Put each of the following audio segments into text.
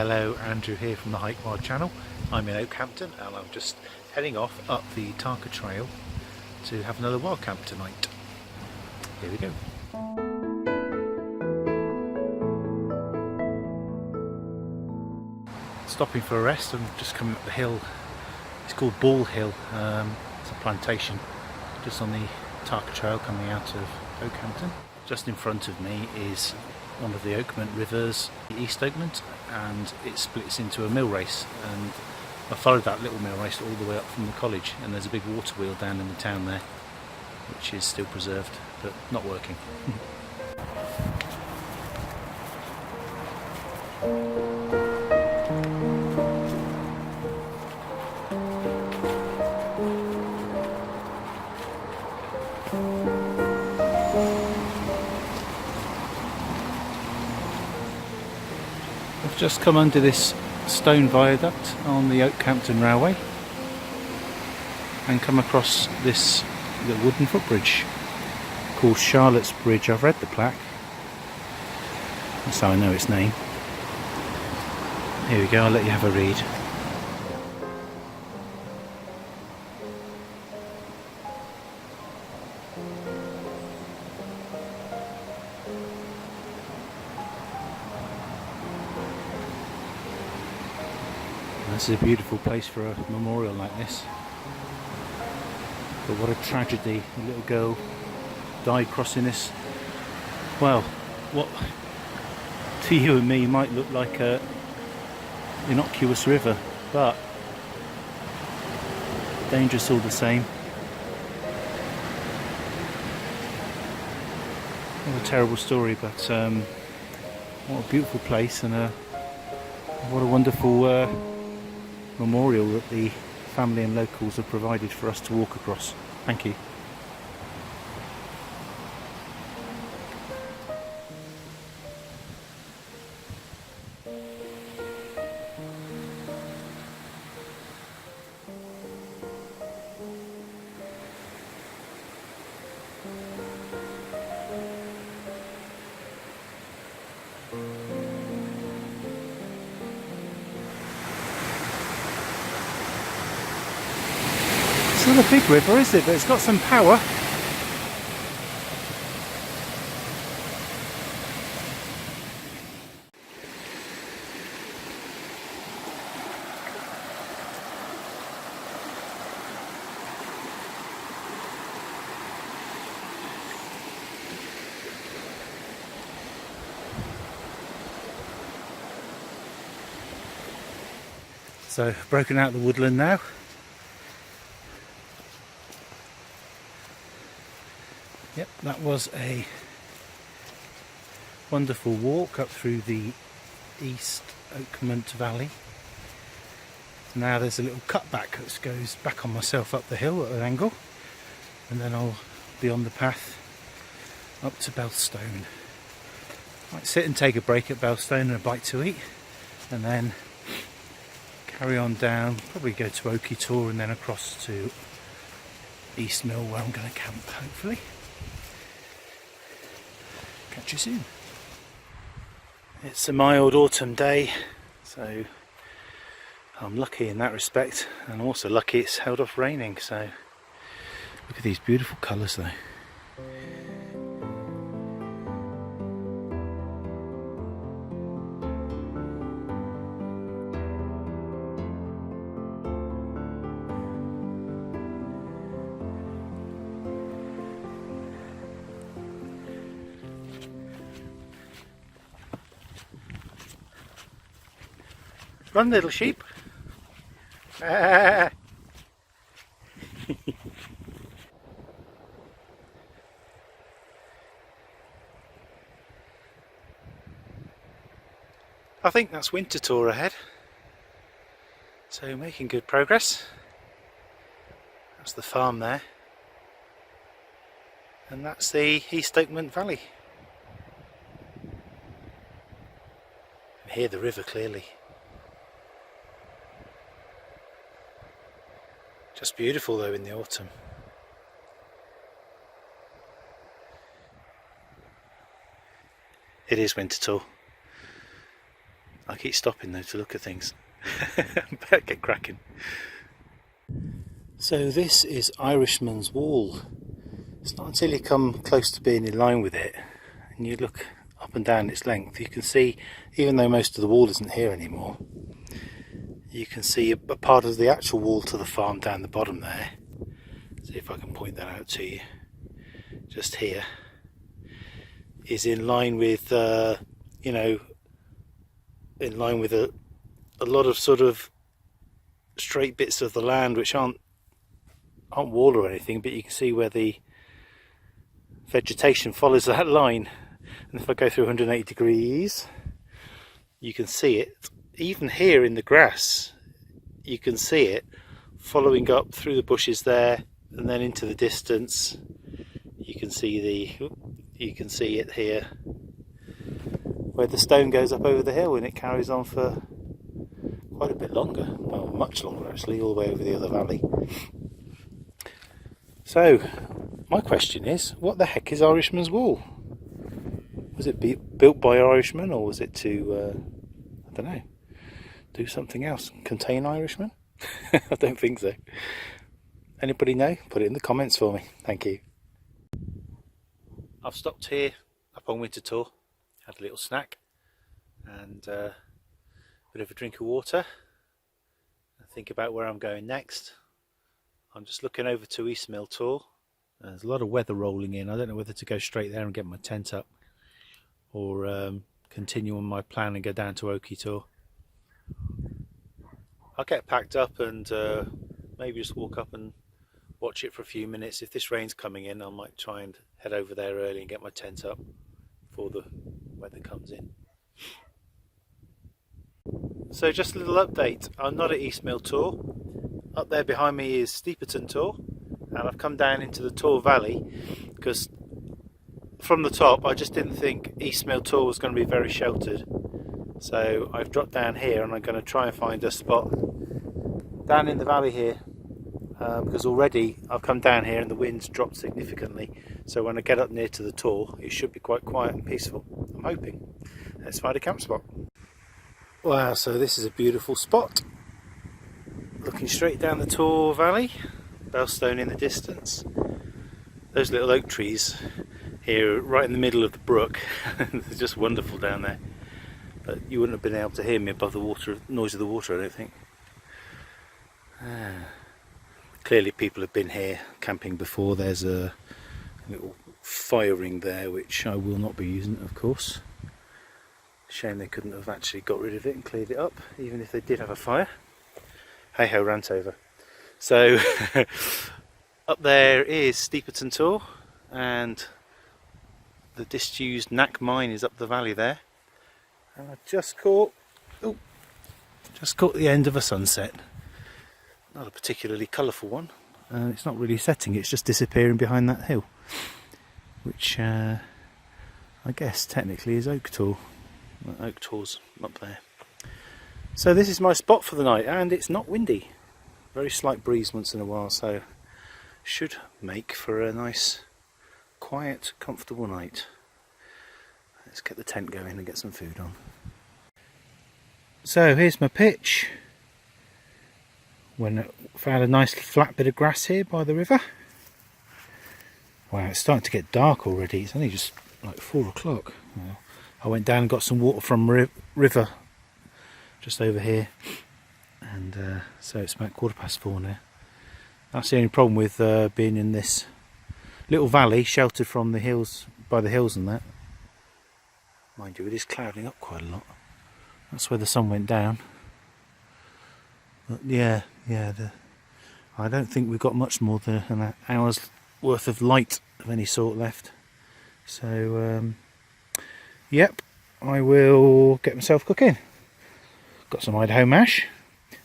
Hello, Andrew here from the Hike Wild channel. I'm in Oakhampton and I'm just heading off up the Tarka Trail to have another wild camp tonight. Here we go. Stopping for a rest. I'm just coming up the hill. It's called Ball Hill. It's a plantation just on the Tarka Trail coming out of Oakhampton. Just in front of me is one of the Oakmont rivers, the East Oakmont, and it splits into a mill race, and I followed that little mill race all the way up from the college, and there's a big water wheel down in the town there which is still preserved but not working. I've just come under this stone viaduct on the Oakhampton Railway and come across this little wooden footbridge called Charlotte's Bridge. I've read the plaque, that's how I know its name. Here we go, I'll let you have a read. This is a beautiful place for a memorial like this. But what a tragedy. A little girl died crossing this, well, what to you and me might look like a innocuous river, but dangerous all the same. What a terrible story, but what a beautiful place, and what a wonderful memorial that the family and locals have provided for us to walk across. Thank you. It's not a big river, is it? But it's got some power. So, broken out the woodland now. Yep, that was a wonderful walk up through the East Oakmont Valley. Now there's a little cutback that goes back on myself up the hill at an angle, and then I'll be on the path up to Belstone. Might sit and take a break at Belstone and a bite to eat, and then carry on down, probably go to Oaky Tor and then across to East Mill where I'm going to camp, hopefully. Catch you soon. It's a mild autumn day, so I'm lucky in that respect, and I'm also lucky it's held off raining. So look at these beautiful colours though. Run, little sheep. I think that's Winter Tor ahead. So making good progress. That's the farm there. And that's the East Oakmont Valley. You can hear the river clearly. Just beautiful though in the autumn. It is Winter Tor. I keep stopping though to look at things. Better get cracking. So this is Irishman's Wall. It's not until you come close to being in line with it and you look up and down its length, you can see, even though most of the wall isn't here anymore, you can see a part of the actual wall to the farm down the bottom there. See if I can point that out to you. Just here is in line with you know, in line with a lot of sort of straight bits of the land which aren't wall or anything, but you can see where the vegetation follows that line. And if I go through 180 degrees, you can see it. Even here in the grass, you can see it following up through the bushes there, and then into the distance. You can see it here, where the stone goes up over the hill, and it carries on for quite a bit longer, well, much longer actually, all the way over the other valley. So, my question is, what the heck is Irishman's Wall? Was it built by Irishmen, or was it to, I don't know, do something else? Contain Irishmen? I don't think so. Anybody know? Put it in the comments for me. Thank you. I've stopped here up on winter tour, had a little snack and a bit of a drink of water, and think about where I'm going next. I'm just looking over to East Mill Tor. There's a lot of weather rolling in. I don't know whether to go straight there and get my tent up, or continue on my plan and go down to Oakey Tor. I'll get packed up and maybe just walk up and watch it for a few minutes. If this rain's coming in, I might try and head over there early and get my tent up before the weather comes in. So just a little update. I'm not at East Mill Tor. Up there behind me is Steeperton Tor, and I've come down into the Tor Valley because from the top I just didn't think East Mill Tor was going to be very sheltered. So I've dropped down here and I'm going to try and find a spot down in the valley here, because already I've come down here and the wind's dropped significantly. So when I get up near to the Tor, it should be quite quiet and peaceful. I'm hoping. Let's find a camp spot. Wow, so this is a beautiful spot. Looking straight down the Tor Valley, Bellstone in the distance. Those little oak trees here right in the middle of the brook, they're just wonderful down there. But you wouldn't have been able to hear me above the water, noise of the water, I don't think. Clearly people have been here camping before. There's a little fire ring there which I will not be using, of course. Shame they couldn't have actually got rid of it and cleared it up, even if they did have a fire. Hey ho, rant over. So up there is Steeperton Tor, and the disused Knack mine is up the valley there. And I just caught the end of a sunset. Not a particularly colourful one. It's not really setting, it's just disappearing behind that hill, which I guess technically is Oak Tor. Oak Tor's up there. So this is my spot for the night, and it's not windy. Very slight breeze once in a while, so should make for a nice, quiet, comfortable night. Let's get the tent going and get some food on. So here's my pitch. Found a nice flat bit of grass here by the river. Wow, it's starting to get dark already. It's only just like 4 o'clock. Well, I went down and got some water from river just over here, and so it's about 4:15 now. That's the only problem with being in this little valley sheltered from the hills, by the hills and that. Mind you, it is clouding up quite a lot. That's where the sun went down. But yeah, I don't think we've got much more than an hour's worth of light of any sort left. So yep, I will get myself cooking. Got some Idaho mash,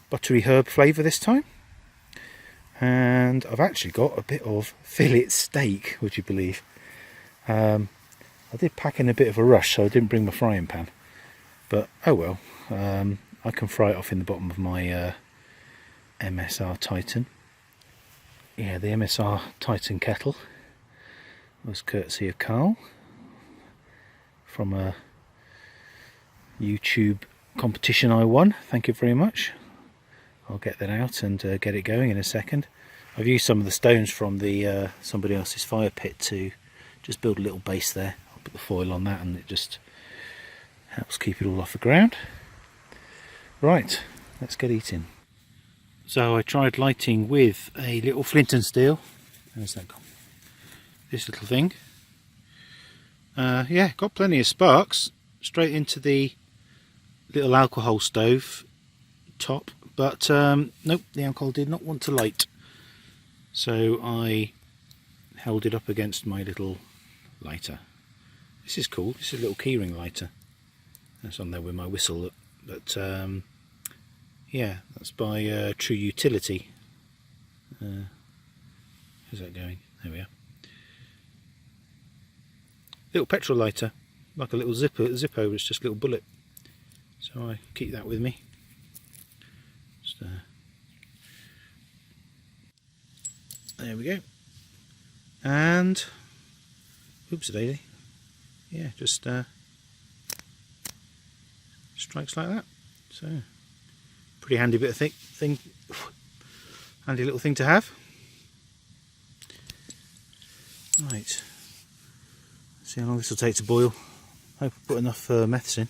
buttery herb flavour this time, and I've actually got a bit of fillet steak, would you believe. I did pack in a bit of a rush, so I didn't bring my frying pan, but oh well. I can fry it off in the bottom of my MSR Titan. Yeah, the MSR Titan kettle was courtesy of Carl from a YouTube competition I won. Thank you very much. I'll get that out and get it going in a second. I've used some of the stones from the somebody else's fire pit to just build a little base there. I'll put the foil on that and it just helps keep it all off the ground. Right, let's get eating. So I tried lighting with a little flint and steel. Where's that gone? This little thing. Yeah, got plenty of sparks straight into the little alcohol stove top, but nope, the alcohol did not want to light. So I held it up against my little lighter. This is cool. This is a little keyring lighter. That's on there with my whistle, but yeah, that's by True Utility. How's that going? There we are. Little petrol lighter, like a little Zippo, it's just a little bullet. So I keep that with me. Just, there we go. And oops, daisy. Yeah, just strikes like that. So pretty handy bit of thing, handy little thing to have. Right. See how long this will take to boil. Hope I put enough meths in.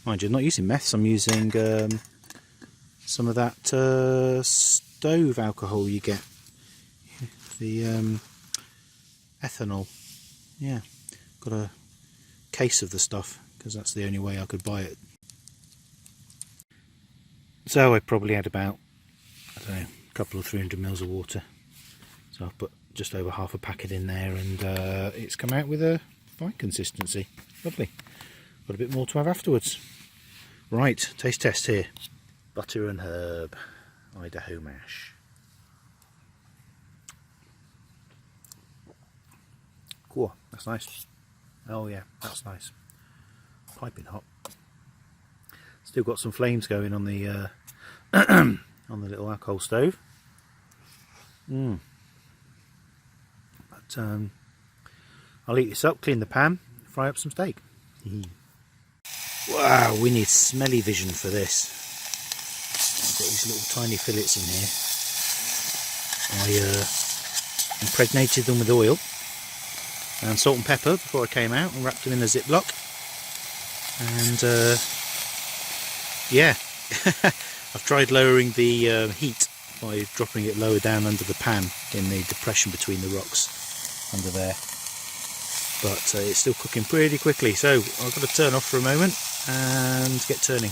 Mind you, I'm not using meths, I'm using some of that stove alcohol you get. The ethanol. Yeah, got a case of the stuff because that's the only way I could buy it. So I probably had about, I don't know, a couple of 300 mils of water. So I've put just over half a packet in there and it's come out with a fine consistency. Lovely. Got a bit more to have afterwards. Right, taste test here. Butter and herb, Idaho mash. Cool, that's nice. Oh yeah, that's nice. Piping hot. Still got some flames going on the on the little alcohol stove. But I'll eat this up, clean the pan, fry up some steak. Wow, we need smelly vision for this. I've got these little tiny fillets in here. I impregnated them with oil and salt and pepper before I came out and wrapped them in a Ziploc. And yeah, I've tried lowering the heat by dropping it lower down under the pan in the depression between the rocks under there, but it's still cooking pretty quickly, so I've got to turn off for a moment and get turning.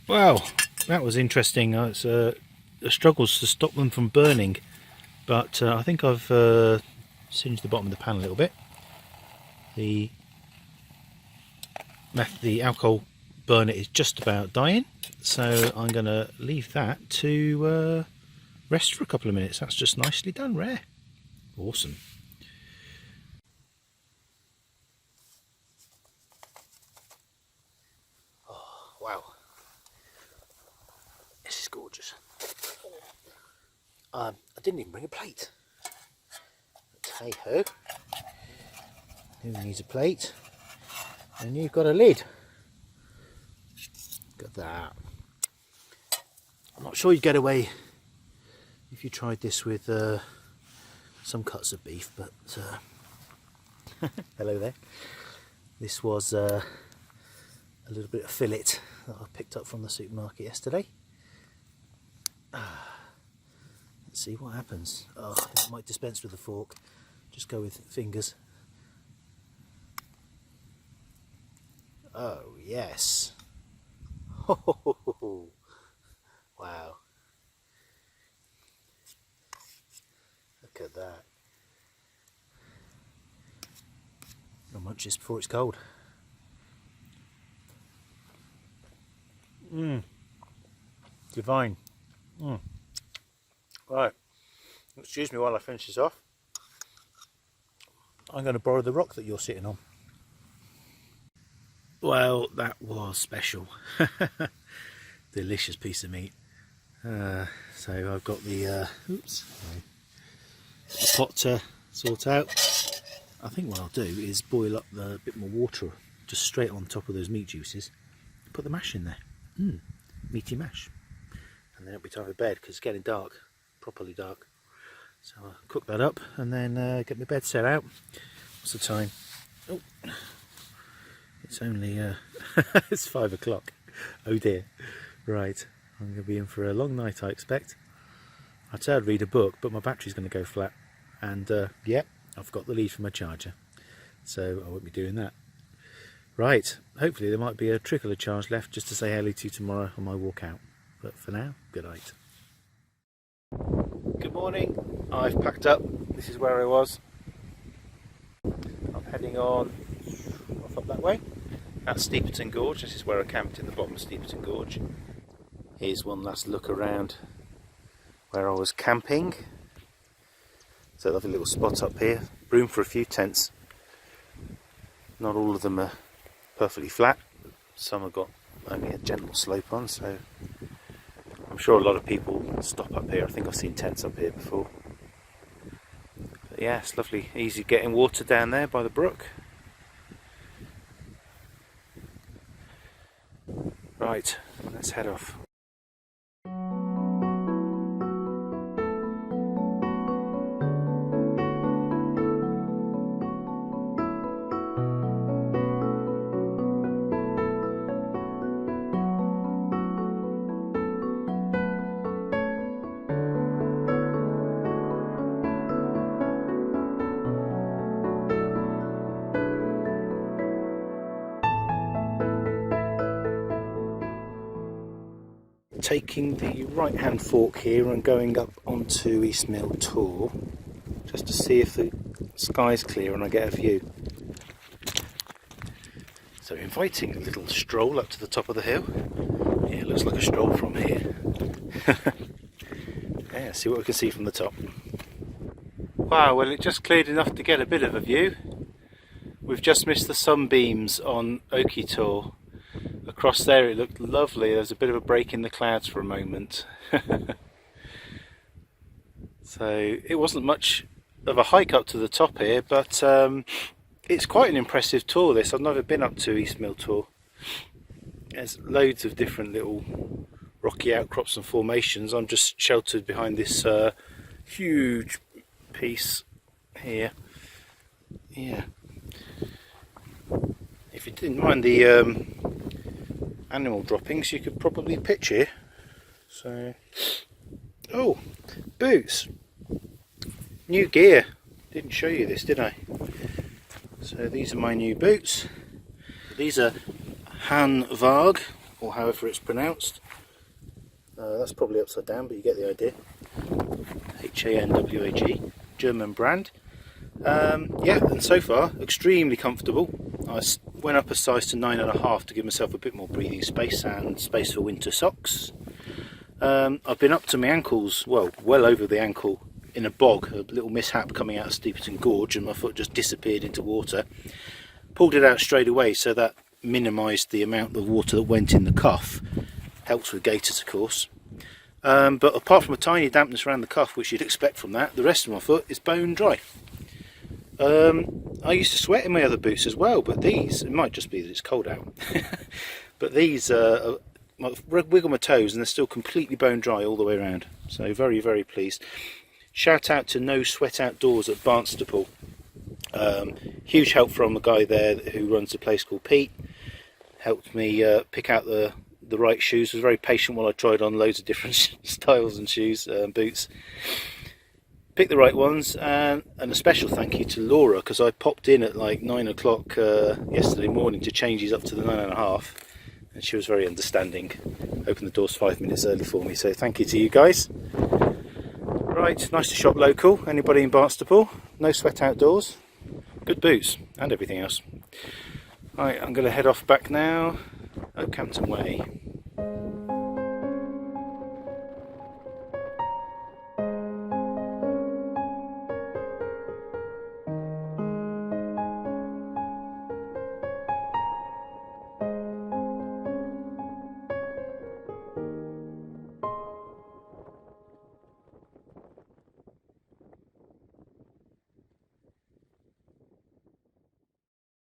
Wow, that was interesting. It's struggles to stop them from burning, but I think I've singed the bottom of the pan a little bit. The alcohol burner is just about dying, so I'm going to leave that to rest for a couple of minutes. That's just nicely done, rare. Awesome. Oh, wow. This is gorgeous. I didn't even bring a plate. But hey ho. Who needs a plate? And you've got a lid. Look at that. I'm not sure you'd get away if you tried this with some cuts of beef, but hello there. This was a little bit of fillet that I picked up from the supermarket yesterday. Let's see what happens. Oh, I might dispense with a fork. Just go with fingers. Oh yes. Oh, wow. Look at that. I'll munch this before it's cold. Divine. Right. Excuse me while I finish this off. I'm going to borrow the rock that you're sitting on. Well, that was special. Delicious piece of meat. So I've got the pot to sort out. I think what I'll do is boil up a bit more water just straight on top of those meat juices. Put the mash in there. Meaty mash. And then it'll be time for bed because it's getting dark, properly dark. So I'll cook that up and then get my bed set out. What's the time? Oh, it's only it's 5 o'clock. Oh dear. Right, I'm going to be in for a long night, I expect. I'd say I'd read a book, but my battery's going to go flat. And yeah, I've got the lead for my charger, so I won't be doing that. Right, hopefully there might be a trickle of charge left just to say hello to you tomorrow on my walk out. But for now, good night. Good morning, I've packed up. This is where I was. I'm heading on off up that way. That's Steeperton Gorge. This is where I camped, in the bottom of Steeperton Gorge. Here's one last look around where I was camping. It's a lovely little spot up here. Room for a few tents. Not all of them are perfectly flat. Some have got only a gentle slope on, so I'm sure a lot of people stop up here. I think I've seen tents up here before. But yeah, it's lovely, easy getting water down there by the brook. Right, let's head off. Taking the right hand fork here and going up onto East Mill Tor just to see if the sky's clear and I get a view. So inviting a little stroll up to the top of the hill. Yeah, it looks like a stroll from here. Yeah, see what we can see from the top. Wow, well it just cleared enough to get a bit of a view. We've just missed the sunbeams on Oakey Tor. Across there it looked lovely. There's a bit of a break in the clouds for a moment. So it wasn't much of a hike up to the top here, but it's quite an impressive tour this. I've never been up to East Mill Tor. There's loads of different little rocky outcrops and formations. I'm just sheltered behind this huge piece here. Yeah. If you didn't mind the animal droppings, you could probably pitch here. So, oh, boots, new gear. Didn't show you this, did I? So these are my new boots. These are Hanwag, or however it's pronounced. That's probably upside down, but you get the idea. Hanwag, German brand. Yeah, and so far extremely comfortable. I went up a size to 9.5 to give myself a bit more breathing space and space for winter socks. I've been up to my ankles, well over the ankle, in a bog, a little mishap coming out of Steeperton Gorge, and my foot just disappeared into water. Pulled it out straight away, so that minimised the amount of water that went in the cuff. Helps with gaiters, of course. But apart from a tiny dampness around the cuff, which you'd expect from that, the rest of my foot is bone dry. I used to sweat in my other boots as well, but these, it might just be that it's cold out, but these I wiggle my toes and they're still completely bone dry all the way around. So very, very pleased. Shout out to No Sweat Outdoors at Barnstaple. Huge help from a guy there who runs a place called Pete. Helped me pick out the right shoes. Was very patient while I tried on loads of different styles and shoes, boots. Pick the right ones, and a special thank you to Laura, because I popped in at like 9 o'clock yesterday morning to change these up to the 9.5, and she was very understanding. Opened the doors 5 minutes early for me, so thank you to you guys. Right, nice to shop local. Anybody in Barnstaple? No Sweat Outdoors. Good boots and everything else. Right, I'm going to head off back now. Oakhampton Way.